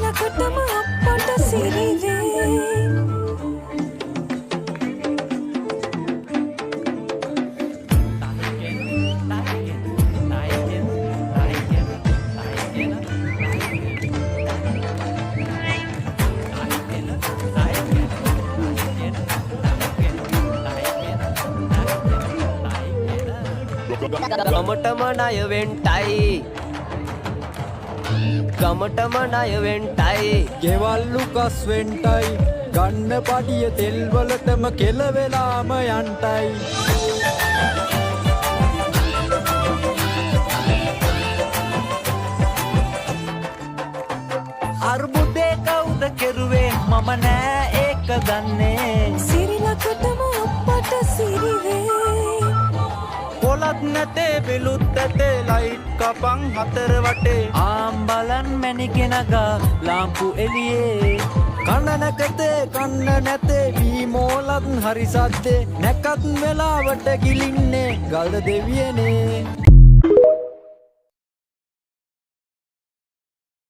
සිරිලකටම අපට සිරිවේ ගමටම ණය වෙන්ටයි ගමටම ණය වෙන්ටයි ගෙවල්ලු කස් වෙන්ටයි ගන්න පඩිය තෙල් වලටම කෙල වෙලාම යන්ටයි අර්බුදේ කවුද කෙරුවේ මම නෑ ඒක දන්නේ සිරිලකටම අපට සිරිවේ කොලත් නැතේ බිලුත් ඇතේ ලයිට් කපන් හතර වටේ ආම්බලන් මැණිකෙනගා ලාම්පු එළියේ කන නැකතේ කන්න නැතේ වීමෝලත් හරි සද්දේ නැකත් වෙලාවට ගිලින්නේ ගල්ද දෙවියනේ